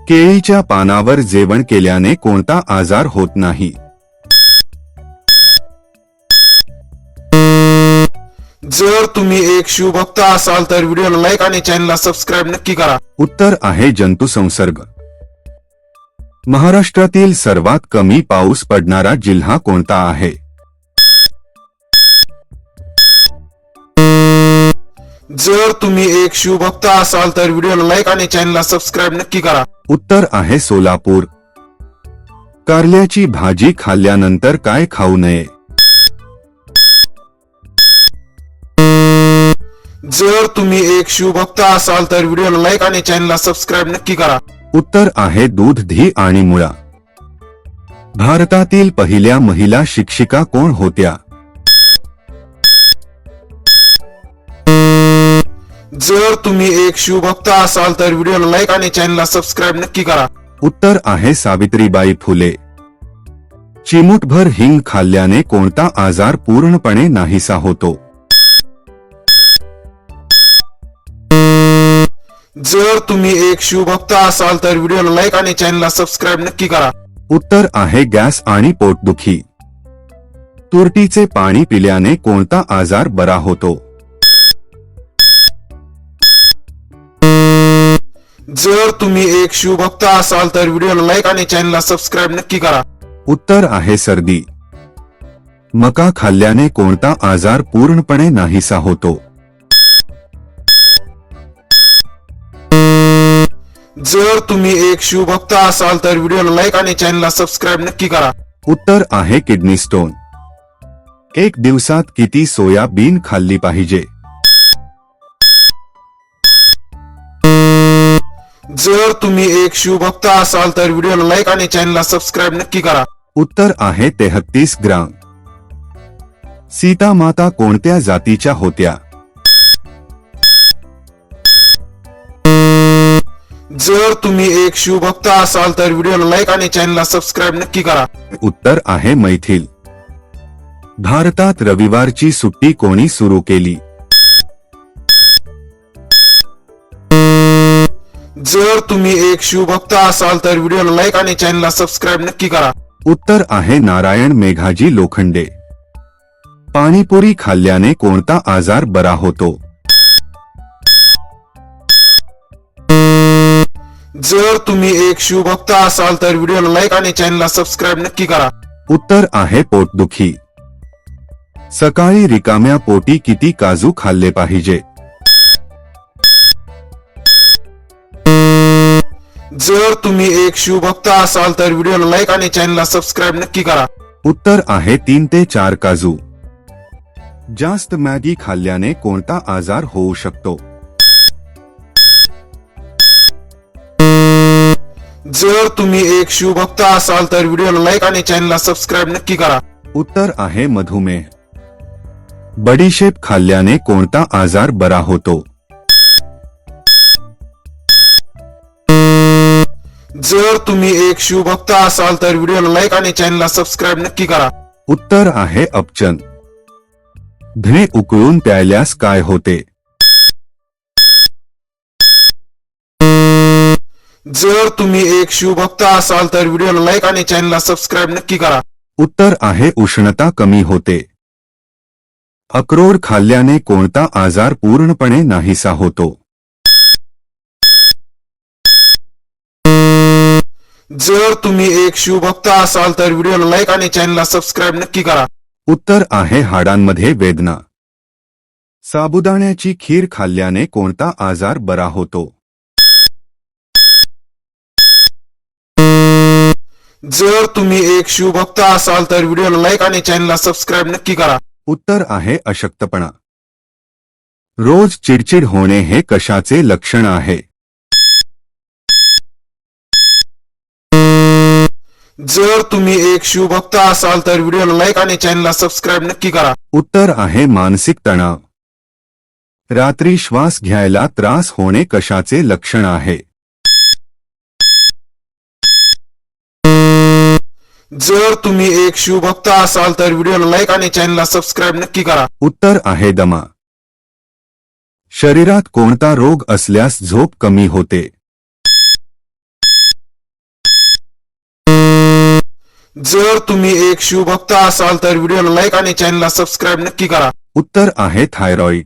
केळीच्या पानावर जेवण केल्याने कोणता आजार होत नाही? जर तुम्ही एक शिवभक्त असाल तर व्हिडिओला लाईक आणि चॅनलला सबस्क्राईब नक्की करा. उत्तर आहे जंतुसंसर्ग. महाराष्ट्रातील सर्वात कमी पाऊस पडणारा जिल्हा कोणता आहे? जर तुम्ही एक शिवभक्त असाल तर व्हिडिओला लाईक आणि चॅनलला सबस्क्राईब नक्की करा. उत्तर आहे सोलापूर. कारल्याची भाजी खाल्ल्यानंतर काय खाऊ नये? जर तुम्ही एक शिवभक्त असाल तर व्हिडिओला लाईक आणि चॅनलला सबस्क्राईब नक्की करा. उत्तर आहे दूध, दही आणि मुळा. भारतातील पहिल्या महिला शिक्षिका कोण होत्या? जर तुम्ही एक शिवभक्त असाल तर व्हिडिओला लाईक आणि चॅनलला सबस्क्राईब नक्की करा. उत्तर आहे सावित्रीबाई फुले. चिमूटभर हिंग खाल्ल्याने कोणता आजार पूर्णपणे नाहीसा होतो? जर तुम्ही एक शिवभक्त असाल तर व्हिडिओला लाईक आणि चॅनलला सबस्क्राईब नक्की करा. उत्तर आहे गॅस आणि पोटदुखी. तुरटीचे पाणी पिल्याने कोणता आजार बरा होतो? जर तुम्ही एक शिवभक्त असाल तर व्हिडिओला लाईक आणि चॅनलला सबस्क्राईब नक्की करा. उत्तर आहे सर्दी. मका खाल्ल्याने कोणता आजार पूर्णपणे नाहीसा होतो? जर तुम्ही एक शिवभक्त असाल तर व्हिडिओला लाईक आणि चॅनलला सबस्क्राईब नक्की करा. उत्तर आहे किडनी स्टोन. एक दिवसात किती सोयाबीन खाल्ली पाहिजे? जर तुम्ही एक शिवभक्त असाल तर व्हिडिओला लाईक आणि चॅनलला सबस्क्राईब नक्की करा. उत्तर आहे 33 ग्राम. सीता माता कोणत्या जातीच्या होत्या? जर तुम्ही एक शिवभक्त असाल तर व्हिडिओला लाईक आणि चॅनलला सबस्क्राईब नक्की करा. उत्तर आहे मैथिल. भारतात रविवारची सुट्टी कोणी सुरू केली? जर तुम्ही एक शिवभक्त असाल तर व्हिडिओला लाईक आणि चॅनलला सबस्क्राईब नक्की करा. उत्तर आहे नारायण मेघाजी लोखंडे. पाणीपुरी खाल्ल्याने कोणता आजार बरा होतो? जर तुम्ही एक शिवभक्त असाल तर व्हिडिओला लाईक आणि चॅनलला सबस्क्राईब नक्की करा. उत्तर आहे पोटदुखी. सकाळी रिकाम्या पोटी किती काजू खाल्ले पाहिजे? जर तुम्ही एक शिवभक्त असाल तर व्हिडिओला लाईक आणि चॅनलला सबस्क्राईब नक्की करा. उत्तर आहे 3 ते 4 काजू. जास्त मॅगी खाल्ल्याने कोणता आजार होऊ शकतो? जर तुम्ही एक शिवभक्त असाल तर व्हिडिओला लाईक आणि चॅनलला सबस्क्राईब नक्की करा. उत्तर आहे मधुमेह. बडीशेप खाल्ल्याने कोणता आजार बरा होतो? जर तुम्ही एक शिवभक्त असाल तर व्हिडिओला लाईक आणि चॅनलला सबस्क्राईब नक्की करा. उत्तर आहे अपचन. धणे उकळून प्यायल्यास काय होते? जर तुम्ही एक शिवभक्त असाल तर व्हिडिओला लाईक आणि चॅनलला सबस्क्राईब नक्की करा. उत्तर आहे उष्णता कमी होते. अक्रोड खाल्ल्याने कोणता आजार पूर्णपणे नाहीसा होतो? जर तुम्ही एक शिवभक्त असाल तर व्हिडिओला लाईक आणि चॅनलला सबस्क्राईब नक्की करा. उत्तर आहे हाडांमध्ये वेदना. साबुदाण्याची खीर खाल्ल्याने कोणता आजार बरा होतो? जर तुम्ही एक शिवभक्त असाल तर व्हिडिओला लाईक आणि चॅनलला सबस्क्राईब नक्की करा. उत्तर आहे अशक्तपणा. रोज चिडचिड होणे हे कशाचे लक्षण आहे? जर तुम्ही एक शिवभक्त असाल तर व्हिडिओला लाईक आणि चॅनलला सबस्क्राईब नक्की करा. उत्तर आहे मानसिक तणाव. रात्री श्वास घ्यायला त्रास होणे कशाचे लक्षण आहे? जर तुम्ही एक शिवभक्त असाल तर व्हिडिओला लाईक आणि चॅनलला सबस्क्राईब नक्की करा. उत्तर आहे दमा. शरीरात कोणता रोग असल्यास झोप कमी होते? जर तुम्ही एक शिवभक्त असाल तर व्हिडिओला लाईक आणि चॅनलला सबस्क्राईब नक्की करा. उत्तर आहे थायरॉइड.